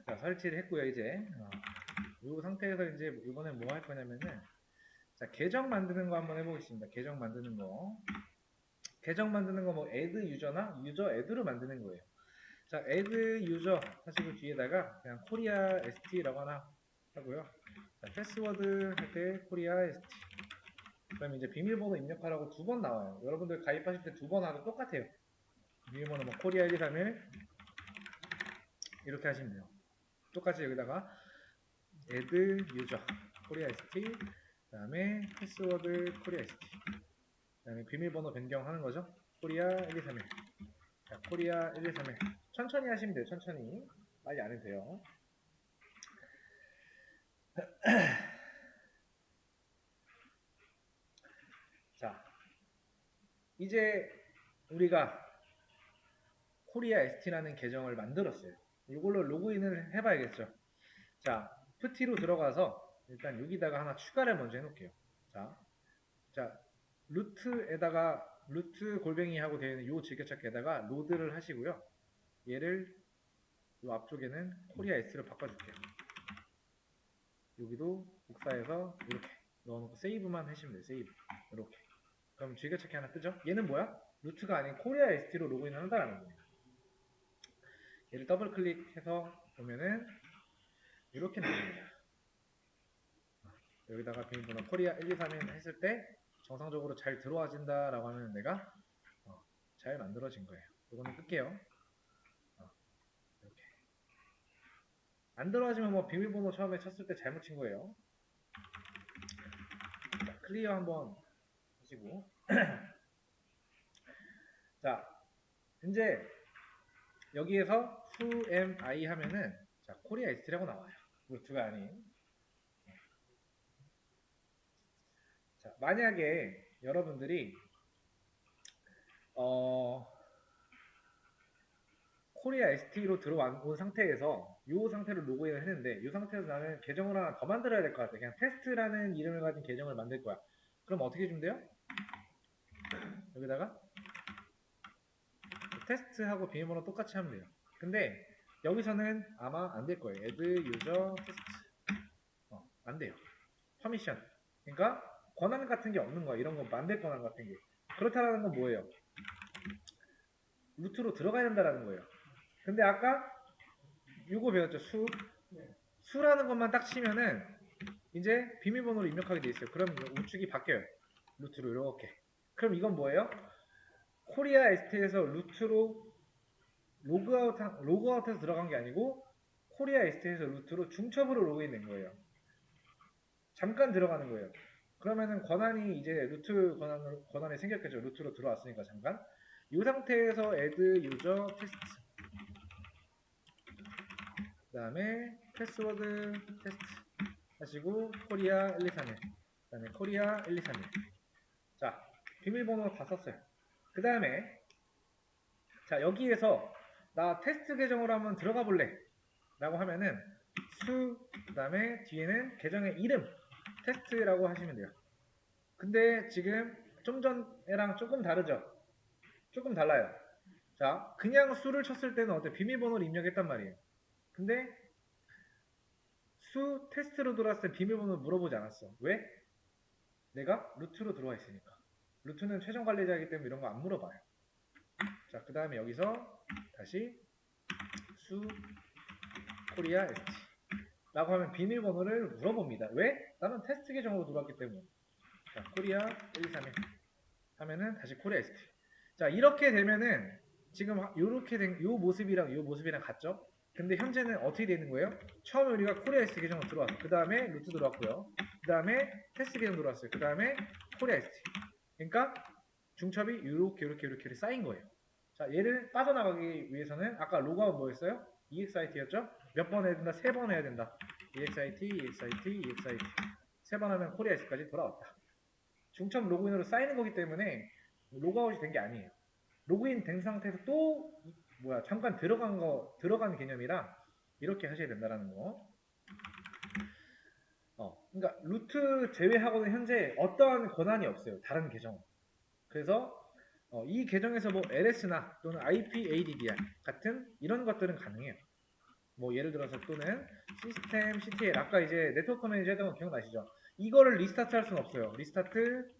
자, 설치를 했고요. 이제 이 상태에서 이제 이번에 뭐 할 거냐면은, 자, 계정 만드는 거 한번 해보겠습니다. 계정 만드는 거. 계정 만드는 거 뭐 add 유저나 유저 add로 만드는 거예요. 자, add 유저 하시고 뒤에다가 그냥 코리아 st라고 하나 하고요. 자, 패스워드 할 때 코리아 st. 그럼 이제 비밀번호 입력하라고 두 번 나와요. 여러분들 가입하실 때 두 번 하도 똑같아요. 비밀번호 뭐 코리아 1231 이렇게 하시면 돼요. 똑같이 여기다가 add 유저 코리아 st 그 다음에 패스워드 코리아 st 그 다음에 비밀번호 변경하는 거죠. 코리아 1231. 자, 코리아 1231. 천천히 하시면 돼요. 천천히. 빨리 안 해도 돼요. 자, 이제 우리가 코리아 st라는 계정을 만들었어요. 이걸로 로그인을 해봐야겠죠. 자, 푸티로 들어가서 일단 여기다가 하나 추가를 먼저 해놓을게요. 자, 루트에다가 루트 골뱅이 하고 되어 있는 요 즐겨찾기에다가 로드를 하시고요. 얘를 요 앞쪽에는 코리아 S로 바꿔줄게요. 여기도 복사해서 이렇게 넣어놓고 세이브만 하시면 돼요. 세이브. 이렇게. 그럼 즐겨찾기 하나 뜨죠? 얘는 뭐야? 루트가 아닌 코리아 ST로 로그인을 한다는 거예요. 얘를 더블 클릭해서 보면은 이렇게 나옵니다. 여기다가 비밀번호 코리아 1231 했을 때 정상적으로 잘 들어와진다라고 하면 내가 잘 만들어진 거예요. 이거는 끌게요. 이렇게. 안 들어와지면 뭐 비밀번호 처음에 쳤을 때 잘못 친 거예요. 자, 클리어 한번 하시고. 자, 이제 여기에서 whoami 하면은 자, 코리아 ST라고 나와요. 루트가 아닌. 자, 만약에 여러분들이 코리아 ST로 들어온 상태에서 이 상태로 로그인을 했는데 이 상태에서 나는 계정을 하나 더 만들어야 될 것 같아. 그냥 테스트라는 이름을 가진 계정을 만들 거야. 그럼 어떻게 해주면 돼요? 여기다가 테스트하고 비밀번호 똑같이 하면 돼요. 근데 여기서는 아마 안 될 거예요. add user test. 안 돼요. 퍼미션. 그러니까 권한 같은 게 없는 거야. 이런 거 만들 권한 같은 게. 그렇다는 건 뭐예요? 루트로 들어가야 된다는 거예요. 근데 아까 이거 배웠죠? 수라는 것만 딱 치면은 이제 비밀번호를 입력하게 돼 있어요. 그럼 우측이 바뀌어요. 루트로 이렇게. 그럼 이건 뭐예요? 코리아 ST에서 루트로 로그아웃해서 들어간 게 아니고 코리아 ST에서 루트로 중첩으로 로그인된 거예요. 잠깐 들어가는 거예요. 그러면은 권한이 이제 루트 권한이 생겼겠죠. 루트로 들어왔으니까 잠깐. 이 상태에서 add user test 그 다음에 패스워드 테스트 하시고 코리아 1231 그 다음에 코리아 1231 자, 비밀번호 다 썼어요. 그 다음에 자, 여기에서 나 테스트 계정으로 한번 들어가 볼래 라고 하면은 그 다음에 뒤에는 계정의 이름 테스트라고 하시면 돼요. 근데 지금 좀 전에랑 조금 다르죠? 조금 달라요. 자, 그냥 수를 쳤을 때는 어때? 비밀번호를 입력했단 말이에요. 근데 수 테스트로 들어왔을 때 비밀번호를 물어보지 않았어. 왜? 내가 루트로 들어와 있으니까. 루트는 최종 관리자이기 때문에 이런 거 안 물어봐요. 자, 그 다음에 여기서 다시 수 코리아 ST 라고 하면 비밀번호를 물어봅니다. 왜? 나는 테스트 계정으로 들어왔기 때문에. 자, 코리아 1231 하면은 다시 코리아 ST. 자, 이렇게 되면은 지금 이렇게 된 요 모습이랑 같죠? 근데 현재는 어떻게 되는 거예요? 처음에 우리가 코리아 ST 계정으로 들어왔어. 그 다음에 루트 들어왔고요. 그 다음에 테스트 계정 들어왔어요. 그 다음에 코리아 ST. 그러니까 중첩이 이렇게 쌓인 거예요. 자, 얘를 빠져나가기 위해서는 아까 로그아웃 뭐였어요? EXIT였죠? 몇 번 해야 된다? 3번 해야 된다. EXIT, EXIT, EXIT. 3번 하면 코리아 ST까지 돌아왔다. 중첩 로그인으로 쌓이는 거기 때문에 로그아웃이 된 게 아니에요. 로그인 된 상태에서 또 잠깐 들어간 개념이라 이렇게 하셔야 된다라는 거. 그러니까 루트 제외하고는 현재 어떠한 권한이 없어요. 다른 계정. 그래서 이 계정에서 뭐 LS나 또는 IPADDR 같은 이런 것들은 가능해요. 뭐 예를 들어서 또는 시스템 CTL 아까 이제 네트워크 매니저 했던 거 기억나시죠? 이거를 리스타트 할 수는 없어요. 리스타트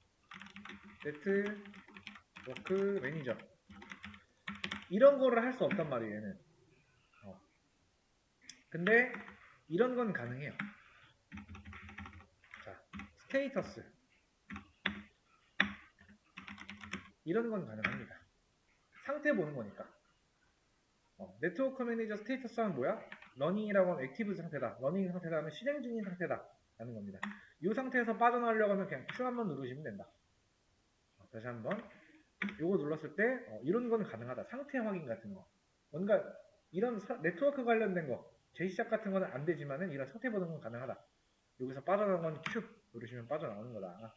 네트워크 매니저 이런 거를 할 수 없단 말이에요. 얘는. 근데 이런 건 가능해요. 자, 스테이터스 이런 건 가능합니다. 상태 보는 거니까. 네트워크 매니저 스테이터스 하면 뭐야? 러닝이라고 하면 액티브 상태다. 러닝 상태다 하면 실행 중인 상태다. 라는 겁니다. 이 상태에서 빠져나오려고 하면 그냥 Q 한번 누르시면 된다. 다시 한번. 요거 눌렀을 때 이런 건 가능하다. 상태 확인 같은 거. 뭔가 이런 네트워크 관련된 거 제시작 같은 거는 안 되지만은 이런 상태 보는 건 가능하다. 여기서 빠져나온 건 Q 누르시면 빠져나오는 거다.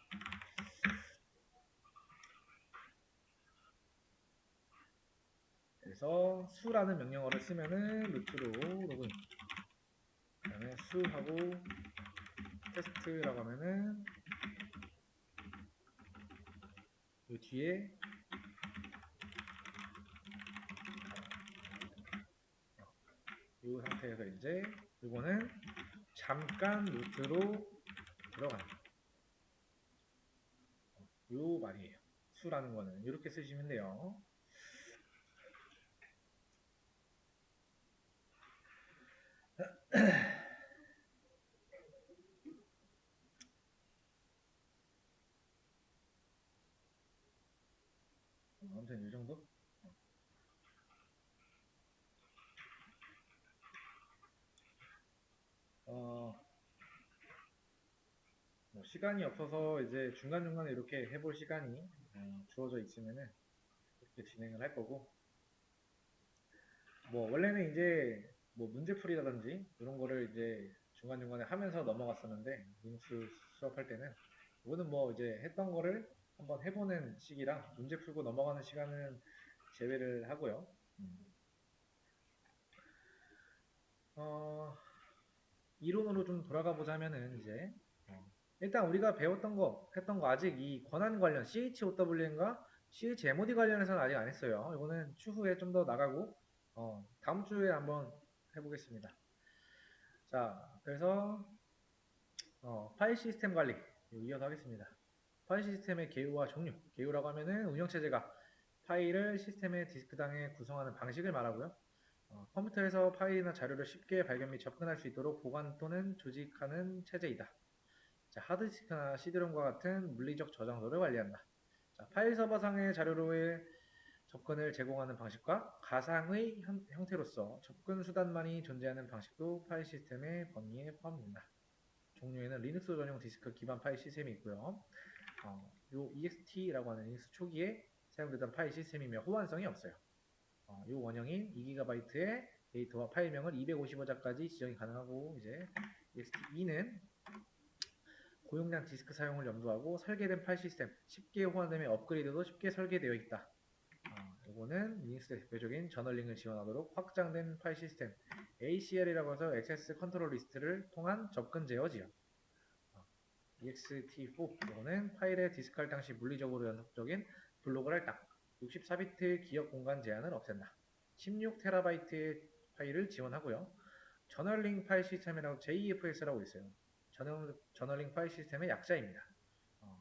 그래서 수라는 명령어를 쓰면은 루트로 로그인 그 다음에 수하고 테스트라고 하면은 이 뒤에 이 상태에서 이제 이거는 잠깐 루트로 들어가는 요 말이에요. 수라는 거는 이렇게 쓰시면 돼요. 아무튼 이 정도? 뭐 시간이 없어서 이제 중간중간에 이렇게 해볼 시간이 주어져 있으면은 이렇게 진행을 할 거고 뭐 원래는 이제 뭐 문제풀이라든지 이런 거를 이제 중간중간에 하면서 넘어갔었는데 리눅스 수업할 때는 이거는 뭐 이제 했던 거를 한번 해보는 시기라 문제 풀고 넘어가는 시간은 제외를 하고요. 어, 이론으로 좀 돌아가 보자면은 이제 일단 우리가 배웠던 거 했던 거 아직 이 권한 관련 CHOW인가 CHMOD 관련해서는 아직 안 했어요. 이거는 추후에 좀 더 나가고 다음 주에 한번 해보겠습니다. 자, 그래서 파일 시스템 관리 이어서 하겠습니다. 파일 시스템의 개요와 종류. 개요라고 하면은 운영체제가 파일을 시스템의 디스크당에 구성하는 방식을 말하고요. 컴퓨터에서 파일이나 자료를 쉽게 발견 및 접근할 수 있도록 보관 또는 조직하는 체제이다. 자, 하드디스크나 CD롬과 같은 물리적 저장소를 관리한다. 자, 파일 서버상의 자료로의 접근을 제공하는 방식과 가상의 형태로서 접근 수단만이 존재하는 방식도 파일 시스템의 범위에 포함된다. 종류에는 리눅스 전용 디스크 기반 파일 시스템이 있고요. 요 EXT라고 하는 리눅스 초기에 사용되던 파일 시스템이며 호환성이 없어요. 요 원형인 2GB의 데이터와 파일명을 255자까지 지정이 가능하고 이제 EXT2는 고용량 디스크 사용을 염두하고 설계된 파일 시스템, 쉽게 호환되며 업그레이드도 쉽게 설계되어 있다. 이거는 리눅스의 대표적인 저널링을 지원하도록 확장된 파일 시스템 ACL이라고 해서 액세스 컨트롤 리스트를 통한 접근 제어 지원. ext4 이거는 파일에 디스크할 당시 물리적으로 연속적인 블록을 할당 64비트 기억 공간 제한을 없앤다. 16TB의 파일을 지원하고요. 저널링 파일 시스템이라고 JFS라고 있어요. 저널링 파일 시스템의 약자입니다.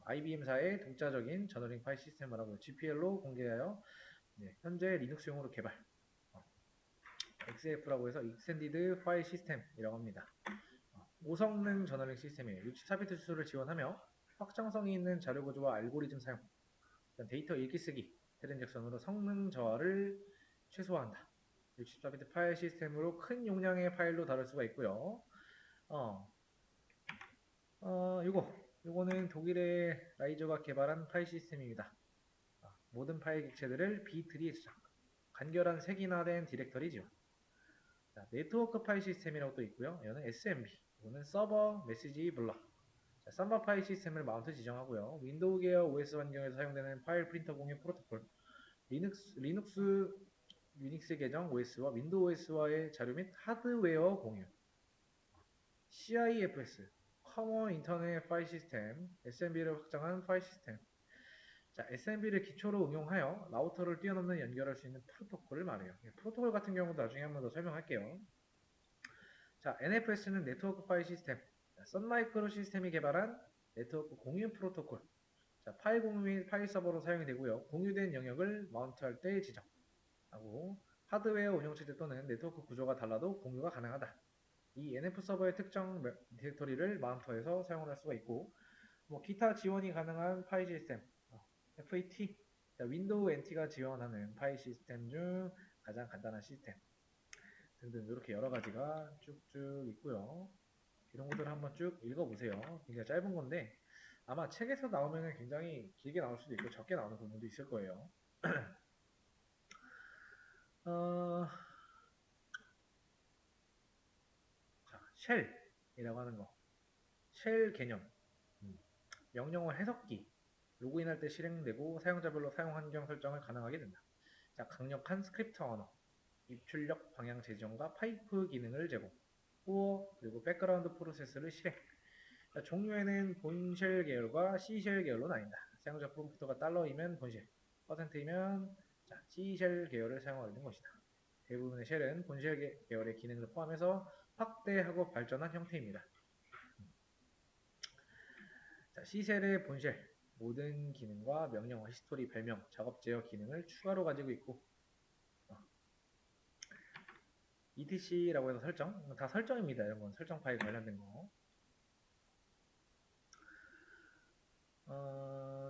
IBM사의 독자적인 저널링 파일 시스템을 하고 GPL로 공개하여 현재 리눅스용으로 개발. XF라고 해서 익스텐디드 파일 시스템이라고 합니다. 5성능 저널링 시스템이에요. 64비트 수를 지원하며 확장성이 있는 자료 구조와 알고리즘 사용, 데이터 읽기 쓰기, 트랜잭션으로 성능 저하를 최소화한다. 64비트 파일 시스템으로 큰 용량의 파일로 다룰 수가 있고요. 요거는 독일의 라이저가 개발한 파일 시스템입니다. 모든 파일 객체들을 B 트리에 저장, 간결한 색인화된 디렉터리죠. 자, 네트워크 파일 시스템이라고 또 있고요. 이거는 SMB, 이거는 서버 메시지 블럭. 자, 썸바 파일 시스템을 마운트 지정하고요. 윈도우 계열 OS 환경에서 사용되는 파일 프린터 공유 프로토콜, 리눅스 유닉스 계정 OS와 윈도우 OS와의 자료 및 하드웨어 공유, CIFS, 커먼 인터넷 파일 시스템, SMB를 확장한 파일 시스템. 자, SMB를 기초로 응용하여 라우터를 뛰어넘는 연결할 수 있는 프로토콜을 말해요. 프로토콜 같은 경우도 나중에 한 번 더 설명할게요. 자, NFS는 네트워크 파일 시스템. 썬마이크로 시스템이 개발한 네트워크 공유 프로토콜. 자, 파일 공유 및 파일 서버로 사용이 되고요. 공유된 영역을 마운트할 때 지정하고 하드웨어 운영체제 또는 네트워크 구조가 달라도 공유가 가능하다. 이 NF 서버의 특정 디렉터리를 마운터해서 사용을 할 수가 있고 뭐 기타 지원이 가능한 파일 시스템 FAT 윈도우 NT가 지원하는 파일 시스템 중 가장 간단한 시스템 등등 이렇게 여러 가지가 쭉쭉 있고요. 이런 것들을 한번 쭉 읽어보세요. 굉장히 짧은 건데 아마 책에서 나오면 굉장히 길게 나올 수도 있고 적게 나오는 부분도 있을 거예요. 자, 쉘이라고 하는 거. 쉘 개념. 명령어 해석기. 로그인할 때 실행되고 사용자별로 사용 환경 설정을 가능하게 된다. 자, 강력한 스크립트 언어. 입출력 방향 제정과 파이프 기능을 제공. 후어 그리고 백그라운드 프로세스를 실행. 자, 종류에는 본쉘 계열과 C쉘 계열로 나뉜다. 사용자 프롬프트가 $이면 본쉘, %이면 C쉘 계열을 사용하게 된 것이다. 대부분의 쉘은 본쉘 계열의 기능을 포함해서 확대하고 발전한 형태입니다. 자, C쉘의 본쉘, 모든 기능과 명령어, 히스토리, 별명, 작업 제어 기능을 추가로 가지고 있고 ETC라고 해서 설정, 다 설정입니다. 이런 건 설정 파일 관련된 거.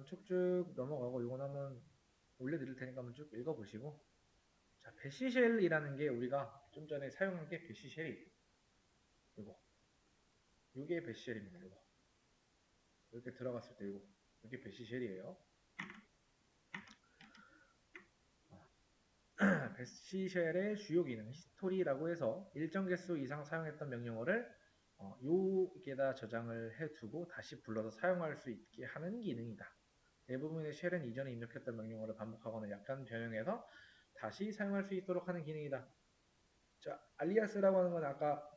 쭉쭉 넘어가고 이건 한번 올려드릴 테니까 한번 쭉 읽어보시고 자, 배시쉘이라는 게 우리가 좀 전에 사용한 게 배시쉘이 이게 배시쉘입니다. 이거 이렇게 들어갔을 때 이게 배시쉘이에요. 배시쉘의 주요 기능 히스토리라고 해서 일정 개수 이상 사용했던 명령어를 여기에다 저장을 해두고 다시 불러서 사용할 수 있게 하는 기능이다. 대부분의 쉘은 이전에 입력했던 명령어를 반복하거나 약간 변형해서 다시 사용할 수 있도록 하는 기능이다. 자, 알리아스라고 하는 건 아까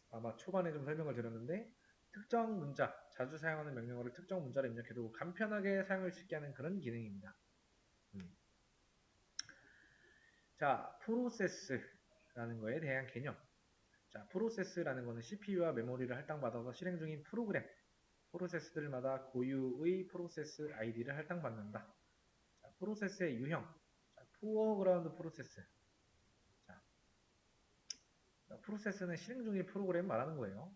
아마 초반에 좀 설명을 드렸는데 특정 문자, 자주 사용하는 명령어를 특정 문자로 입력해두고 간편하게 사용할 수 있게 하는 그런 기능입니다. 자, 프로세스라는 거에 대한 개념. 자, 프로세스라는 거는 CPU와 메모리를 할당받아서 실행 중인 프로그램, 프로세스들마다 고유의 프로세스 ID를 할당받는다. 자, 프로세스의 유형. 자, 포어그라운드 프로세스. 자, 프로세스는 실행 중인 프로그램 말하는 거예요.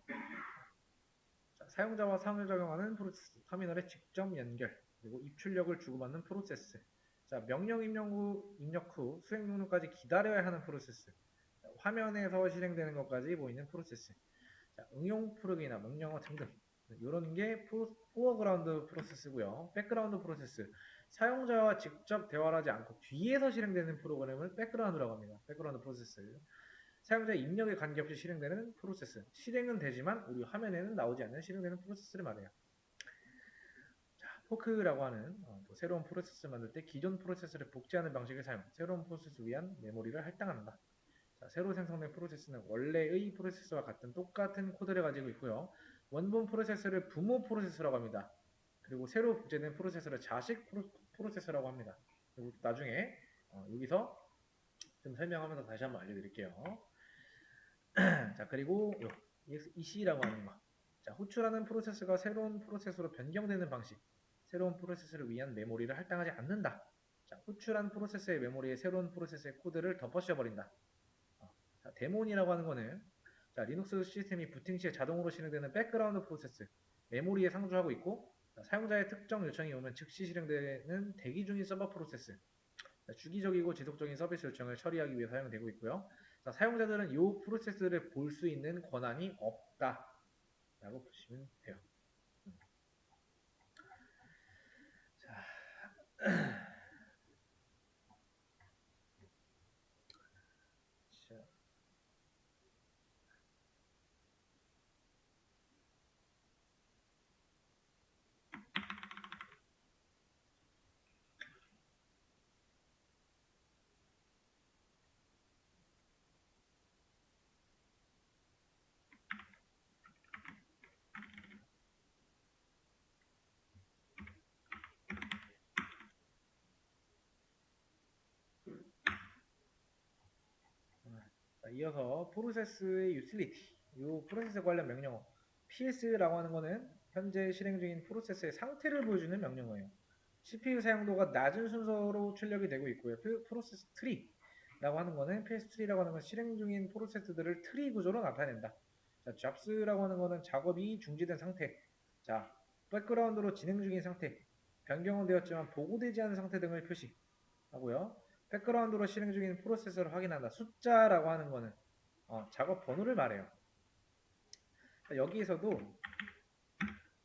자, 사용자와 상호작용하는 프로세스, 터미널에 직접 연결, 그리고 입출력을 주고받는 프로세스. 자, 명령 입력 후 수행 종료까지 기다려야 하는 프로세스. 자, 화면에서 실행되는 것까지 보이는 프로세스. 자, 응용 프로그램이나 명령어 등등. 이런 게 포어그라운드 프로세스고요. 백그라운드 프로세스. 사용자와 직접 대화를 하지 않고 뒤에서 실행되는 프로그램을 백그라운드라고 합니다. 백그라운드 프로세스. 사용자 입력에 관계없이 실행되는 프로세스. 실행은 되지만 우리 화면에는 나오지 않는 실행되는 프로세스를 말해요. 자, 포크라고 하는 또 새로운 프로세스를 만들 때 기존 프로세스를 복제하는 방식을 사용. 새로운 프로세스를 위한 메모리를 할당한다. 자, 새로 생성된 프로세스는 원래의 프로세스와 같은 똑같은 코드를 가지고 있고요. 원본 프로세스를 부모 프로세스라고 합니다. 그리고 새로 복제된 프로세스를 자식 프로세스라고 합니다. 그리고 나중에 여기서 좀 설명하면서 다시 한번 알려드릴게요. 자, 그리고 EC라고 하는 거. 자, 호출하는 프로세스가 새로운 프로세스로 변경되는 방식. 새로운 프로세스를 위한 메모리를 할당하지 않는다. 자, 호출한 프로세스의 메모리에 새로운 프로세스의 코드를 덮어씌워버린다. 자, 데몬이라고 하는 거는 자, 리눅스 시스템이 부팅 시에 자동으로 실행되는 백그라운드 프로세스, 메모리에 상주하고 있고 자, 사용자의 특정 요청이 오면 즉시 실행되는 대기 중인 서버 프로세스. 자, 주기적이고 지속적인 서비스 요청을 처리하기 위해 사용되고 있고요. 자, 사용자들은 이 프로세스를 볼 수 있는 권한이 없다. 라고 보시면 돼요. 자, 이어서 프로세스의 유틸리티. 이 프로세스 관련 명령어. PS라고 하는 거는 현재 실행 중인 프로세스의 상태를 보여주는 명령어예요. CPU 사용도가 낮은 순서로 출력이 되고 있고요. 프로세스 트리라고 하는 거는 PS 트리라고 하는 건 실행 중인 프로세스들을 트리 구조로 나타낸다. 자, 잡스라고 하는 거는 작업이 중지된 상태. 자, 백그라운드로 진행 중인 상태. 변경은 되었지만 보고되지 않은 상태 등을 표시하고요. 백그라운드로 실행 중인 프로세스를 확인한다. 숫자라고 하는 거는 작업 번호를 말해요. 여기에서도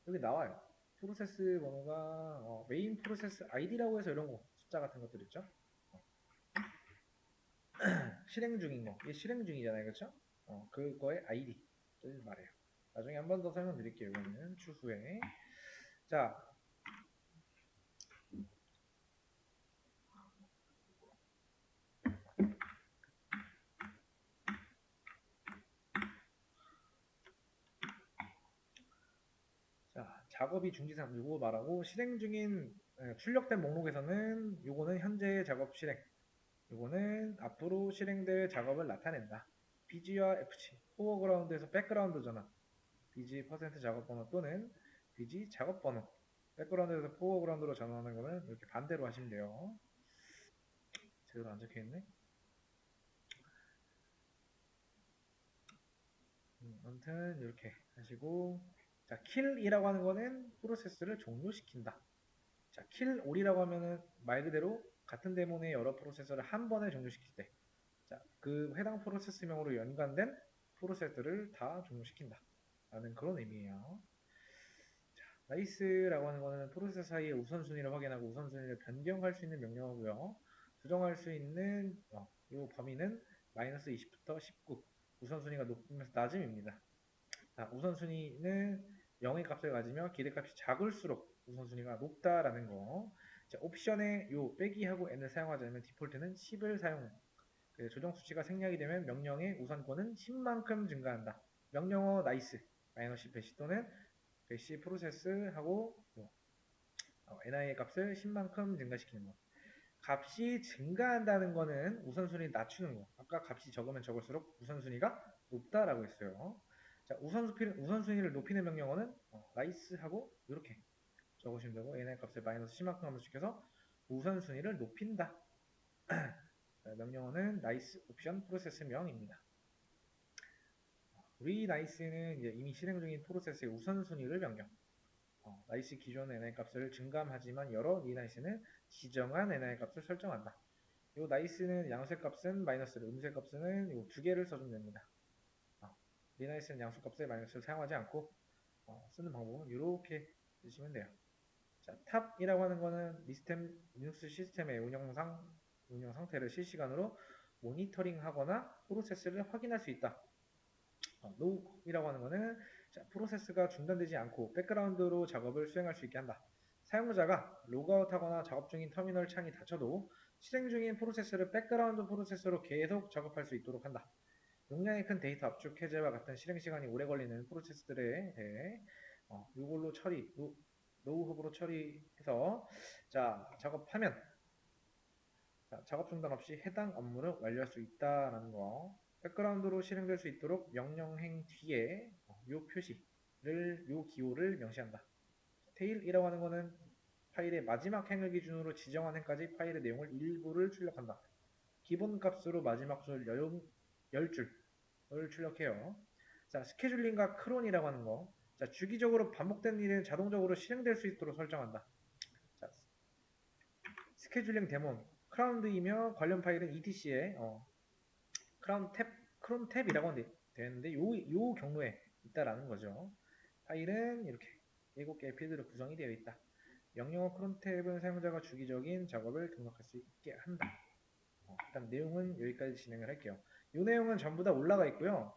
여기 나와요. 프로세스 번호가 메인 프로세스 아이디라고 해서 이런 거 숫자 같은 것들 있죠. 실행 중인 거, 이게 실행 중이잖아요, 그렇죠? 그거의 아이디를 말해요. 나중에 한 번 더 설명드릴게요. 이거는 추후에. 자, 작업이 중지상 요거 말하고 실행 중인 출력된 목록에서는 요거는 현재 작업 실행. 요거는 앞으로 실행될 작업을 나타낸다. BG와 FG, 포어그라운드에서 백그라운드 전환. BG 퍼센트 작업 번호 또는 BG 작업 번호. 백그라운드에서 포어그라운드로 전환하는 거는 이렇게 반대로 하시면 돼요. 제대로 안 적혀있네. 아무튼 이렇게 하시고, 자, kill이라고 하는 거는 프로세스를 종료시킨다. 자, kill all이라고 하면은 말 그대로 같은 데몬의 여러 프로세서를 한 번에 종료시킬 때, 자, 그 해당 프로세스명으로 연관된 프로세스를 다 종료시킨다. 라는 그런 의미예요. 자, 나이스라고 하는 거는 프로세스 사이의 우선순위를 확인하고 우선순위를 변경할 수 있는 명령어고요. 조정할 수 있는 이 범위는 마이너스 20부터 19. 우선순위가 높으면서 낮음입니다. 자, 우선순위는 0의 값을 가지며 기대값이 작을수록 우선순위가 높다라는 거. 자, 옵션에 요 빼기하고 n을 사용하지 않으면 디폴트는 10을 사용. 조정 수치가 생략이 되면 명령의 우선권은 10만큼 증가한다. 명령어 나이스 마이너스 배시 또는 배시 프로세스하고 ni의 값을 10만큼 증가시키는 거. 값이 증가한다는 거는 우선순위 낮추는 거. 아까 값이 적으면 적을수록 우선순위가 높다라고 했어요. 자, 우선순위를 높이는 명령어는 나이스하고 이렇게 적으시면 되고 n의 값을 마이너스 10만큼 함수시켜서 우선순위를 높인다. 자, 명령어는 나이스 옵션 프로세스명입니다. 리나이스는 이미 실행 중인 프로세스의 우선순위를 변경. 나이스 기존 n의 값을 증감하지만 열어 리나이스는 지정한 n의 값을 설정한다. 이 나이스는 양수의 값은 마이너스를, 음수의 값은 이 두 개를 써주면 됩니다. 리나이스는 양수 값에 마이너스를 사용하지 않고 쓰는 방법은 이렇게 쓰시면 돼요. 자, 탑이라고 하는 거는 리눅스 시스템의 운영 상태를 실시간으로 모니터링하거나 프로세스를 확인할 수 있다. 노우이라고 하는 거는 프로세스가 중단되지 않고 백그라운드로 작업을 수행할 수 있게 한다. 사용자가 로그아웃하거나 작업 중인 터미널 창이 닫혀도 실행 중인 프로세스를 백그라운드 프로세스로 계속 작업할 수 있도록 한다. 용량이 큰 데이터 압축 해제와 같은 실행 시간이 오래 걸리는 프로세스들에 대해 이걸로 노우흡으로 처리해서 작업하면 작업 중단 없이 해당 업무를 완료할 수 있다라는 거. 백그라운드로 실행될 수 있도록 명령행 뒤에 요 표시를 요 기호를 명시한다. 테일이라고 하는 거는 파일의 마지막 행을 기준으로 지정한 행까지 파일의 내용을 일부를 출력한다. 기본 값으로 마지막 줄 10줄을 출력해요. 자, 스케줄링과 크론이라고 하는 거. 자, 주기적으로 반복된 일은 자동적으로 실행될 수 있도록 설정한다. 자, 스케줄링 데몬 크라운드이며 관련 파일은 etc에 크론 탭이라고 되어 있는데 요 경로에 있다라는 거죠. 파일은 이렇게 7개의 필드로 구성이 되어 있다. 명령어 크론 탭은 사용자가 주기적인 작업을 등록할 수 있게 한다. 일단 내용은 여기까지 진행을 할게요. 이 내용은 전부 다 올라가 있고요.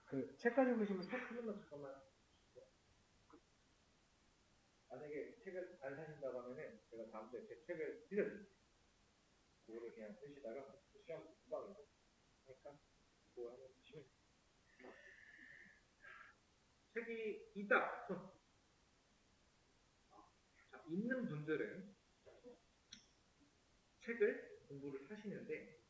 그 책 가지고 계시면 책 한 번만 잠깐만. 만약에 책을 안 사신다고 하면은 제가 다음 주에 제 책을 빌려드릴게요. 그거를 그냥 쓰시다가 시험 금방이고 그러니까 그거 한번 보시면 책이 있다. 자, 있는 분들은 책을 공부를 하시는데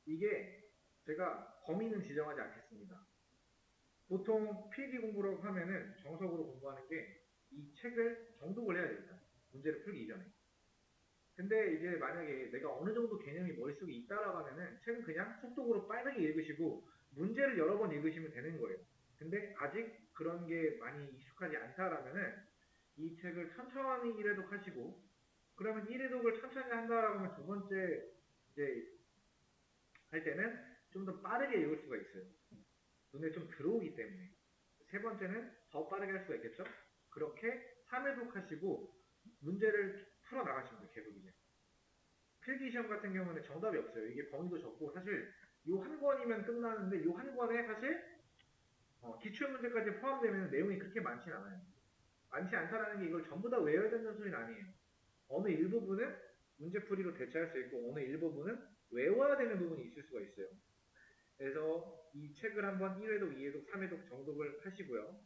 이게 제가 범위는 지정하지 않겠습니다. 보통 필기 공부라고 하면은 정석으로 공부하는 게 이 책을 정독을 해야 됩니다. 문제를 풀기 이전에. 근데 이제 만약에 내가 어느 정도 개념이 머릿속에 있다라고 하면은 책은 그냥 속독으로 빠르게 읽으시고 문제를 여러 번 읽으시면 되는 거예요. 근데 아직 그런 게 많이 익숙하지 않다라면은 이 책을 천천히 1회독 하시고 그러면 1회독을 천천히 한다라고 하면 두 번째 이제 할 때는 좀 더 빠르게 읽을 수가 있어요. 눈에 좀 들어오기 때문에. 세 번째는 더 빠르게 할 수가 있겠죠? 그렇게 3회독 하시고 문제를 풀어 나가시면 돼요. 계속 이제. 필기 시험 같은 경우는 정답이 없어요. 이게 범위도 적고 사실 요 한 권이면 끝나는데 요 한 권에 사실 기출문제까지 포함되면 내용이 그렇게 많진 않아요. 많지 않다라는 게 이걸 전부 다 외워야 된다는 소리는 아니에요. 어느 일부분은 문제풀이로 대체할 수 있고 어느 일부분은 외워야 되는 부분이 있을 수가 있어요. 그래서 이 책을 한번 1회독, 2회독, 3회독 정독을 하시고요.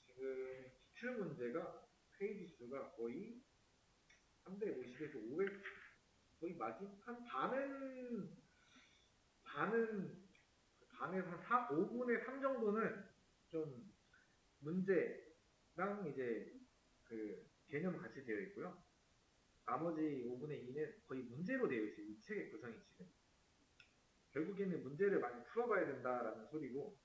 지금 기출 문제가 페이지 수가 거의 350에서 500, 거의 한 반에서 한 5분의 3 정도는 좀 문제랑 이제 그 개념 같이 되어 있고요. 나머지 5분의 2는 거의 문제로 되어 있어요. 이 책의 구성이 지금. 결국에는 문제를 많이 풀어봐야 된다라는 소리고,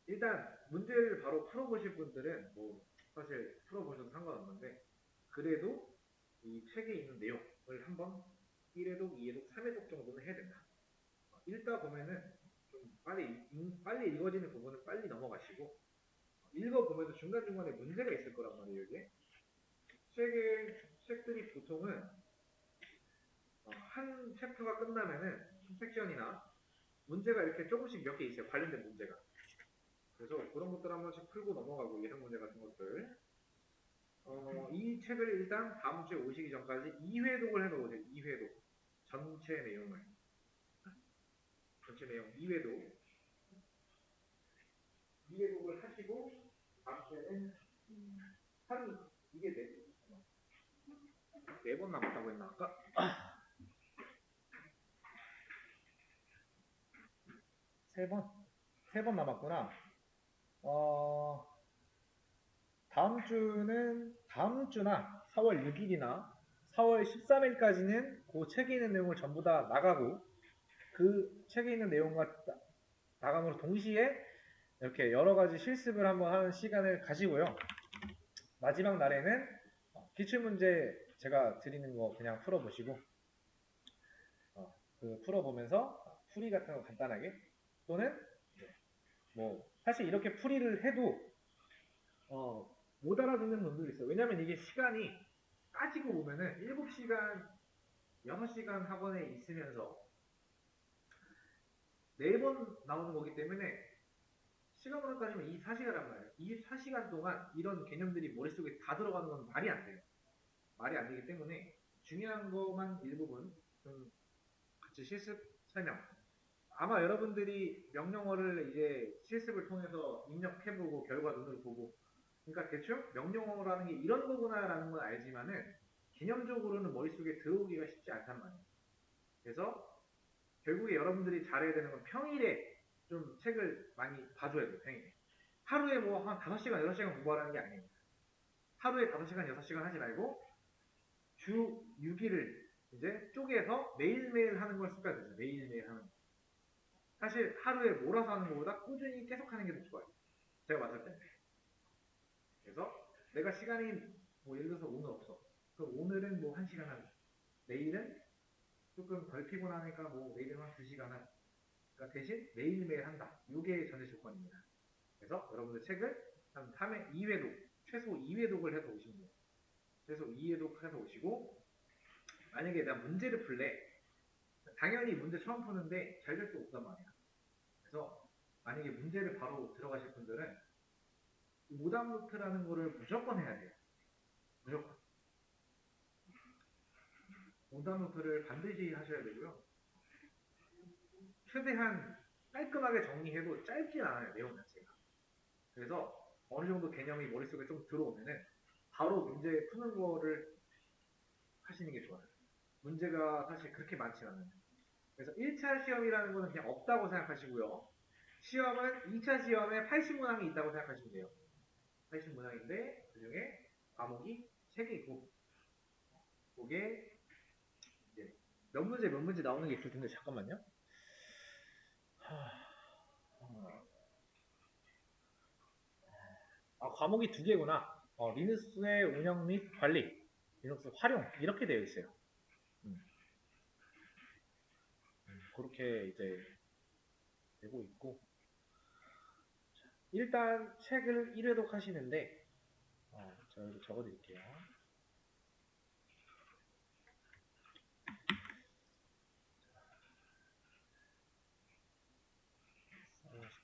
일단 문제를 바로 풀어보실 분들은 뭐 사실 풀어보셔도 상관없는데 그래도 이 책에 있는 내용을 한번 1회독, 2회독, 3회독 정도는 해야 된다. 읽다 보면은 좀 빨리 읽어지는 부분은 빨리 넘어가시고 읽어보면서 중간중간에 문제가 있을 거란 말이에요. 이게 책들이 보통은 한 챕터가 끝나면은 한 섹션이나 문제가 이렇게 조금씩 몇 개 있어요. 관련된 문제가. 그래서 그런 것들 한 번씩 풀고 넘어가고 예상 문제 같은 것들. 이 책을 일단 다음 주에 오시기 전까지 2회독을 해놓으세요. 2회독. 전체 내용을. 전체 내용 2회독. 2회독을 하시고 다음 주에는 이게 네 번 남았다고 했나 아까? 세 번? 세 번 남았구나. 다음 주나 4월 6일이나 4월 13일까지는 그 책에 있는 내용을 전부 다 나가고 그 책에 있는 내용과 나감으로 동시에 이렇게 여러 가지 실습을 한번 하는 시간을 가지고요. 마지막 날에는 기출문제 제가 드리는 거 그냥 풀어보시고 그 풀어보면서 풀이 같은 거 간단하게 또는 뭐 사실 이렇게 풀이를 해도 못 알아듣는 분들이 있어요. 왜냐면 이게 시간이 따지고 보면은 7시간, 6시간 학원에 있으면서 4번 나오는 거기 때문에 시간으로 따지면 24시간이란 말이에요. 24시간 동안 이런 개념들이 머릿속에 다 들어가는 건 말이 안 돼요. 말이 안 되기 때문에 중요한 것만 일부분 좀 같이 실습 설명. 아마 여러분들이 명령어를 이제 실습을 통해서 입력해보고 결과 눈으로 보고 그러니까 대충 명령어라는 게 이런 거구나라는 건 알지만은 개념적으로는 머릿속에 들어오기가 쉽지 않단 말이에요. 그래서 결국에 여러분들이 잘해야 되는 건 평일에 좀 책을 많이 봐줘야 돼요. 평일에. 하루에 뭐 한 5시간, 6시간 공부하라는 게 아니에요. 하루에 5시간, 6시간 하지 말고 주 6일을 이제 쪼개서 매일매일 하는 걸 습관되죠. 매일매일 하는 거. 사실 하루에 몰아서 하는 것보다 꾸준히 계속 하는 게 더 좋아요. 제가 봤을 때. 그래서 내가 시간이 뭐 예를 들어서 오늘 없어. 그럼 오늘은 뭐 1시간 하고 내일은 조금 덜 피곤하니까 뭐 내일은 한 2시간 하고 그러니까 대신 매일매일 한다. 이게 전제 조건입니다. 그래서 여러분들 책을 한 3회, 2회독, 최소 2회독을 해서 오시면 돼요. 최소 2회독 해서 오시고 만약에 내가 문제를 풀래 당연히 문제 처음 푸는데 잘 될 수 없단 말이야. 그래서 만약에 문제를 바로 들어가실 분들은 오답 노트라는 거를 무조건 해야 돼요. 무조건. 오답 노트를 반드시 하셔야 되고요. 최대한 깔끔하게 정리해도 짧진 않아요. 내용 자체가. 그래서 어느 정도 개념이 머릿속에 좀 들어오면은 바로 문제 푸는 거를 하시는 게 좋아요. 문제가 사실 그렇게 많지 않아요. 그래서 1차 시험이라는 거는 그냥 없다고 생각하시고요. 시험은 2차 시험에 80문항이 있다고 생각하시면 돼요. 80문항인데 그 중에 과목이 3개 있고 그게 이제 몇 문제 나오는 게 있을 텐데 잠깐만요. 과목이 2개구나. 리눅스의 운영 및 관리, 리눅스 활용 이렇게 되어 있어요. 그렇게 이제 되고 있고 일단 책을 1회독 하시는데 제가 여기 적어드릴게요.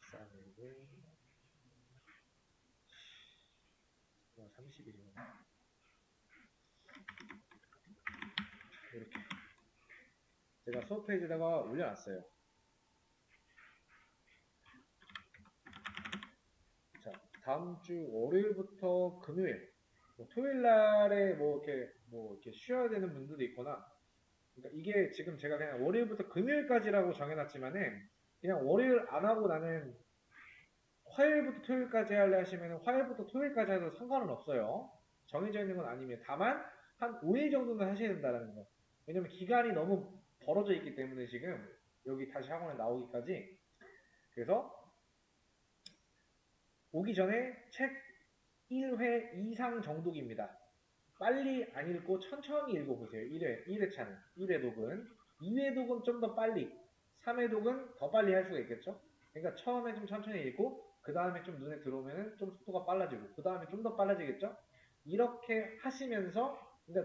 14일을 30일이구나. 이렇게 제가 수업 페이지에다가 올려놨어요. 자, 다음 주 월요일부터 금요일, 토요일 날에 이렇게 쉬어야 되는 분들도 있거나, 그러니까 이게 지금 제가 그냥 월요일부터 금요일까지라고 정해놨지만은, 그냥 월요일 안 하고 나는 화요일부터 토요일까지 할래 하시면 화요일부터 토요일까지 해도 상관은 없어요. 정해져 있는 건 아니면 다만 한 5일 정도는 하셔야 된다는 거. 왜냐면 기간이 너무 벌어져 있기 때문에 지금 여기 다시 학원에 나오기까지. 그래서 오기 전에 책 1회 이상 정독입니다. 빨리 안 읽고 천천히 읽어보세요. 1회차는. 1회 독은. 2회 독은 좀 더 빨리. 3회 독은 더 빨리 할 수가 있겠죠? 그러니까 처음에 좀 천천히 읽고, 그 다음에 좀 눈에 들어오면 좀 속도가 빨라지고, 그 다음에 좀 더 빨라지겠죠? 이렇게 하시면서, 근데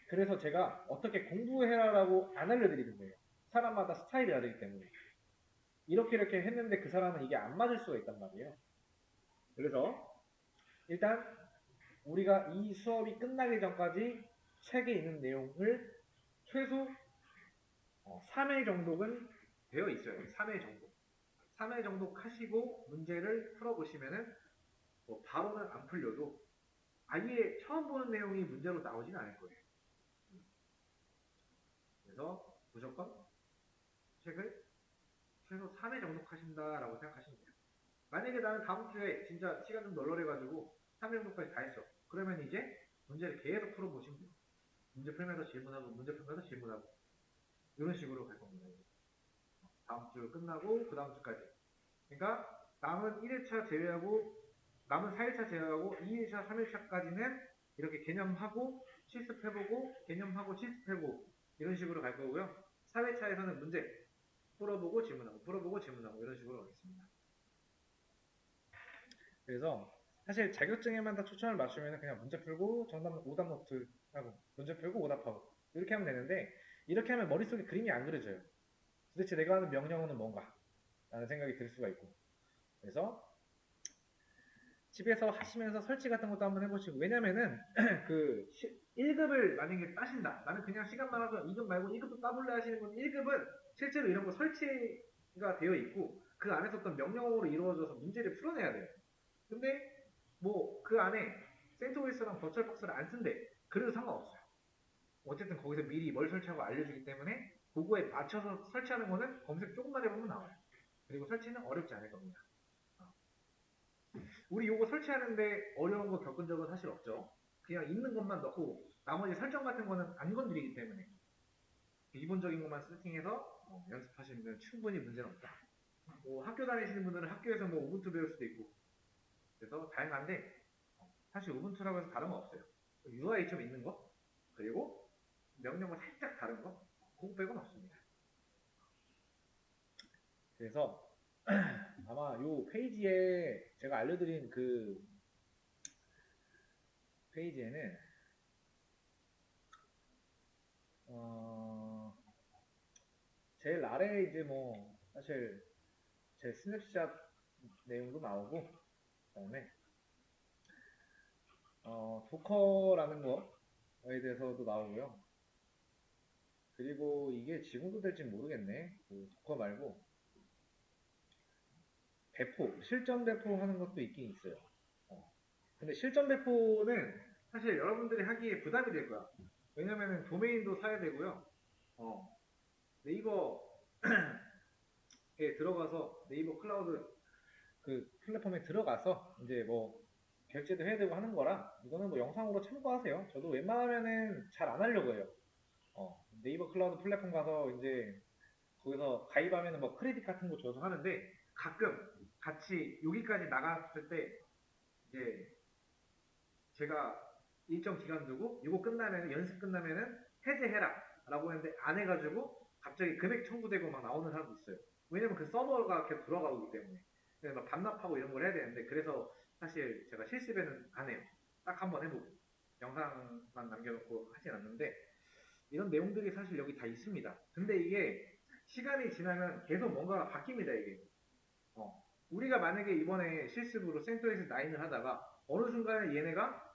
그래서 제가 어떻게 공부해라라고 안 알려드리는 거예요. 사람마다 스타일이 다르기 때문에. 이렇게 했는데 그 사람은 이게 안 맞을 수가 있단 말이에요. 그래서 일단 우리가 이 수업이 끝나기 전까지 책에 있는 내용을 최소 3회 정도는 되어 있어요. 3회 정도. 3회 정도 하시고 문제를 풀어보시면은 바로는 안 풀려도 아예 처음 보는 내용이 문제로 나오진 않을 거예요. 그래서 무조건 책을 최소 3회 정도 하신다라고 생각하시면 돼요. 만약에 나는 다음 주에 진짜 시간 좀 널널해가지고 3회 정도까지 다 했어. 그러면 이제 문제를 계속 풀어보시면 돼요. 문제 풀면서 질문하고 문제 풀면서 질문하고 이런 식으로 갈 겁니다. 다음 주 끝나고 그 다음 주까지. 그러니까 남은 1일차 제외하고 남은 4일차 제외하고 2일차, 3일차까지는 이렇게 개념하고 실습해보고 개념하고 실습해보고 이런 식으로 갈 거고요. 4회차에서는 문제 풀어보고 질문하고 풀어보고 질문하고 이런 식으로 가겠습니다. 그래서 사실 자격증에만 다 초점을 맞추면 그냥 문제 풀고 정답 오답 노트 하고 문제 풀고 오답하고 이렇게 하면 되는데 이렇게 하면 머릿속에 그림이 안 그려져요. 도대체 내가 하는 명령어는 뭔가 라는 생각이 들 수가 있고 그래서 집에서 하시면서 설치 같은 것도 한번 해보시고 왜냐면은 그 1급을 만약에 따신다 나는 그냥 시간 많아서 2급 말고 1급도 따볼래 하시는 분 1급은 실제로 이런 거 설치가 되어 있고 그 안에서 어떤 명령어로 이루어져서 문제를 풀어내야 돼요. 근데 뭐 그 안에 센트오이스랑 버추얼박스를 안 쓴대. 그래도 상관없어요. 어쨌든 거기서 미리 뭘 설치하고 알려주기 때문에 그거에 맞춰서 설치하는 거는 검색 조금만 해보면 나와요. 그리고 설치는 어렵지 않을 겁니다. 우리 요거 설치하는데 어려운 거 겪은 적은 사실 없죠. 그냥 있는 것만 넣고 나머지 설정 같은 거는 안 건드리기 때문에 기본적인 것만 세팅해서 연습하시면 충분히 문제는 없다. 뭐 학교 다니시는 분들은 학교에서 뭐 우분투 배울 수도 있고 그래서 다양한데 사실 우분투라고 해서 다른 거 없어요. UI 좀 있는 거 그리고 명령어 살짝 다른 거 그거 빼고는 없습니다. 그래서 아마 요 페이지에 제가 알려드린 그 페이지에는 제일 아래에 이제 뭐 사실 제 스냅샷 내용도 나오고 그다음에 도커라는 거에 대해서도 나오고요. 그리고 이게 지금도 될지 모르겠네. 그 도커 말고 대포, 실전 대포 하는 것도 있긴 있어요. 근데 실전 배포는 사실 여러분들이 하기에 부담이 될 거야. 왜냐면은 도메인도 사야 되고요. 네이버에 들어가서 네이버 클라우드 그 플랫폼에 들어가서 이제 뭐 결제도 해야 되고 하는 거라 이거는 뭐 영상으로 참고하세요. 저도 웬만하면은 잘 안 하려고 해요. 네이버 클라우드 플랫폼 가서 이제 거기서 가입하면은 뭐 크레딧 같은 거 줘서 하는데 가끔 같이 여기까지 나갔을 때 이제 제가 일정 기간 두고 이거 끝나면 연습 끝나면은 해제해라 라고 했는데 안 해가지고 갑자기 금액 청구되고 막 나오는 사람도 있어요. 왜냐면 그 서버가 계속 돌아가기 때문에. 그래서 막 반납하고 이런 걸 해야 되는데 그래서 사실 제가 실습에는 안 해요. 딱 한 번 해보고 영상만 남겨놓고 하진 않는데 이런 내용들이 사실 여기 다 있습니다. 근데 이게 시간이 지나면 계속 뭔가가 바뀝니다 이게. 우리가 만약에 이번에 실습으로 센토엑스 9을 하다가 어느 순간에 얘네가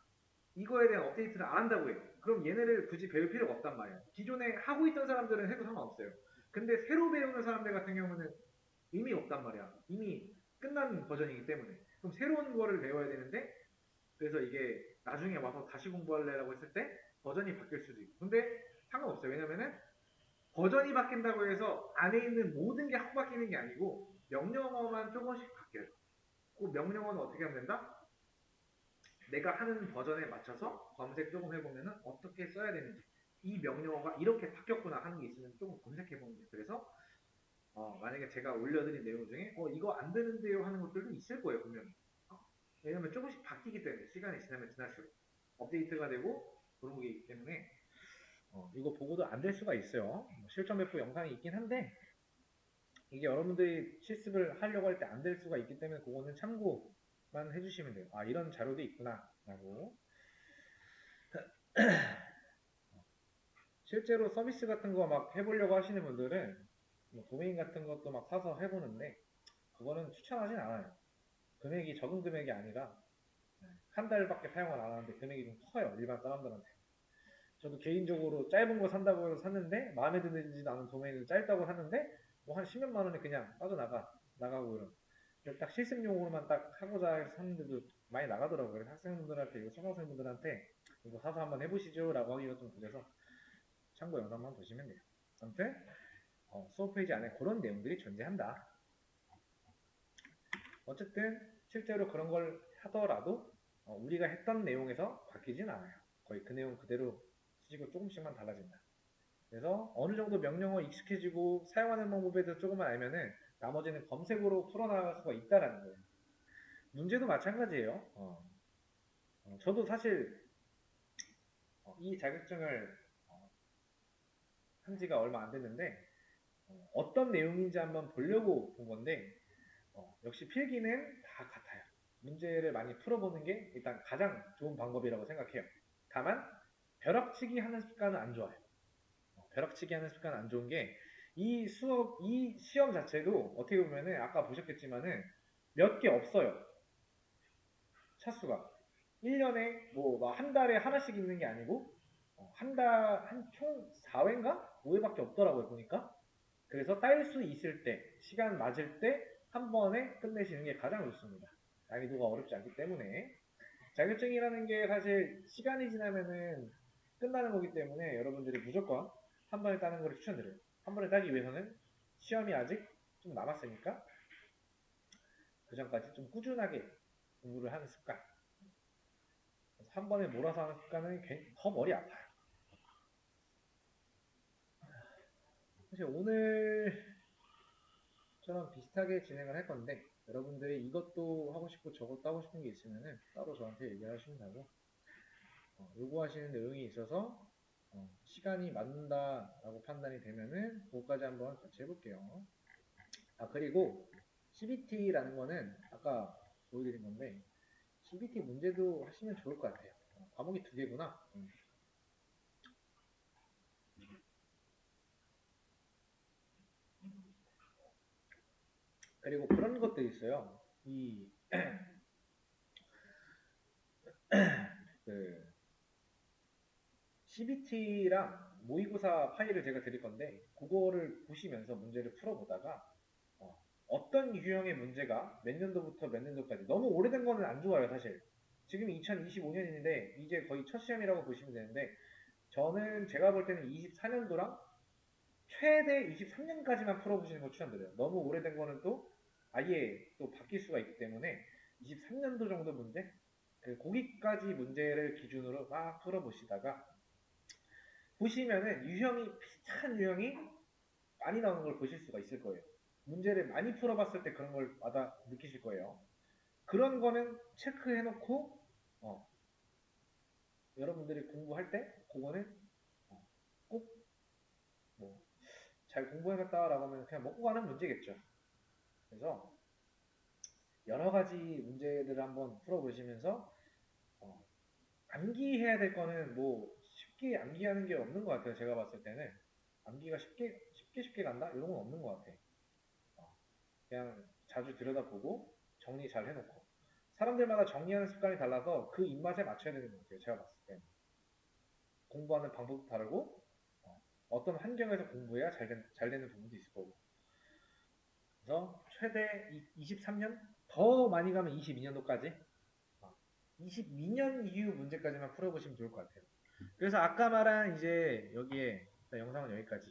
이거에 대한 업데이트를 안 한다고 해요. 그럼 얘네를 굳이 배울 필요가 없단 말이에요. 기존에 하고 있던 사람들은 해도 상관없어요. 근데 새로 배우는 사람들 같은 경우는 의미 없단 말이야. 이미 끝난 버전이기 때문에. 그럼 새로운 거를 배워야 되는데 그래서 이게 나중에 와서 다시 공부할래라고 했을 때 버전이 바뀔 수도 있고. 근데 상관없어요. 왜냐면은 버전이 바뀐다고 해서 안에 있는 모든 게 확 바뀌는 게 아니고 명령어만 조금씩 바뀌어요. 그 명령어는 어떻게 하면 된다? 내가 하는 버전에 맞춰서 검색 조금 해보면은 어떻게 써야 되는지 이 명령어가 이렇게 바뀌었구나 하는 게 있으면 조금 검색해보면 돼요. 그래서 만약에 제가 올려드린 내용 중에 이거 안 되는데요 하는 것들도 있을 거예요 분명히. 왜냐면 조금씩 바뀌기 때문에 시간이 지나면 지날수록 업데이트가 되고 그런 게 있기 때문에 이거 보고도 안 될 수가 있어요. 실전 배포 영상이 있긴 한데 이게 여러분들이 실습을 하려고 할 때 안 될 수가 있기 때문에 그거는 참고만 해주시면 돼요. 아 이런 자료도 있구나 라고. 실제로 서비스 같은 거 막 해보려고 하시는 분들은 뭐 도메인 같은 것도 막 사서 해보는데 그거는 추천하진 않아요. 금액이 적은 금액이 아니라 한 달밖에 사용을 안 하는데 금액이 좀 커요. 일반 사람들한테. 저도 개인적으로 짧은 거 산다고 해서 샀는데 마음에 들지도 않은 도메인을 짧다고 샀는데 뭐 한 10몇만 원에 그냥 나가고 이런. 딱 실습용으로만 딱 하고자 해서 샀는데도 많이 나가더라고요. 그래서 학생분들한테 이거 수강생분들한테 이거 사서 한번 해보시죠 라고 하기가 좀 그래서 참고 영상만 보시면 돼요. 아무튼 수업 페이지 안에 그런 내용들이 존재한다. 어쨌든 실제로 그런 걸 하더라도 우리가 했던 내용에서 바뀌진 않아요. 거의 그 내용 그대로 쓰시고 조금씩만 달라진다. 그래서 어느 정도 명령어 익숙해지고 사용하는 방법에 대해서 조금만 알면은 나머지는 검색으로 풀어나갈 수가 있다라는 거예요. 문제도 마찬가지예요. 저도 사실 이 자격증을 한 지가 얼마 안 됐는데 어떤 내용인지 한번 보려고 본 건데 역시 필기는 다 같아요. 문제를 많이 풀어보는 게 일단 가장 좋은 방법이라고 생각해요. 다만 벼락치기 하는 습관은 안 좋아요. 벼락치기 하는 습관은 안 좋은 게 이 수업, 이 시험 자체도 어떻게 보면은 아까 보셨겠지만은 몇 개 없어요. 차수가. 1년에 뭐 한 달에 하나씩 있는 게 아니고 총 4회인가? 5회밖에 없더라고요, 보니까. 그래서 딸 수 있을 때, 시간 맞을 때 한 번에 끝내시는 게 가장 좋습니다. 난이도가 어렵지 않기 때문에. 자격증이라는 게 사실 시간이 지나면은 끝나는 거기 때문에 여러분들이 무조건 한 번에 따는 걸 추천드려요. 한 번에 따기 위해서는 시험이 아직 좀 남았으니까 그 전까지 좀 꾸준하게 공부를 하는 습관. 한 번에 몰아서 하는 습관은 더 머리 아파요. 사실 오늘처럼 비슷하게 진행을 할 건데 여러분들이 이것도 하고 싶고 저것도 하고 싶은 게 있으면은 따로 저한테 얘기하시면 되고 요구하시는 내용이 있어서 시간이 맞는다라고 판단이 되면은 그거까지 한번 같이 해볼게요. 그리고 CBT라는 거는 아까 보여드린 건데 CBT 문제도 하시면 좋을 것 같아요. 과목이 2개구나. 그리고 그런 것들이 있어요. 그 CBT랑 모의고사 파일을 제가 드릴 건데 그거를 보시면서 문제를 풀어보다가 어떤 유형의 문제가 몇 년도부터 몇 년도까지 너무 오래된 거는 안 좋아요 사실. 지금 2025년인데 이제 거의 첫 시험이라고 보시면 되는데 저는 제가 볼 때는 24년도랑 최대 23년까지만 풀어보시는 걸 추천드려요. 너무 오래된 거는 또 아예 또 바뀔 수가 있기 때문에 23년도 정도 문제? 거기까지 문제를 기준으로 막 풀어보시다가 보시면은 유형이 비슷한 유형이 많이 나오는 걸 보실 수가 있을 거예요. 문제를 많이 풀어봤을 때 그런 걸 마다 느끼실 거예요. 그런 거는 체크해놓고 어, 여러분들이 공부할 때 그거는 꼭 뭐 잘 공부해놨다라고 하면 그냥 먹고 가는 문제겠죠. 그래서 여러 가지 문제들을 한번 풀어보시면서 어, 암기해야 될 거는 뭐 쉽게 암기하는 게 없는 것 같아요. 제가 봤을 때는 암기가 쉽게 간다 이런 건 없는 것 같아. 그냥 자주 들여다보고 정리 잘 해놓고 사람들마다 정리하는 습관이 달라서 그 입맛에 맞춰야 되는 것 같아요. 제가 봤을 때 공부하는 방법도 다르고 어떤 환경에서 공부해야 잘 되는 부분도 있을 거고 그래서 최대 23년 더 많이 가면 22년도까지 22년 이후 문제까지만 풀어보시면 좋을 것 같아요. 그래서 아까 말한 이제 여기에 일단 영상은 여기까지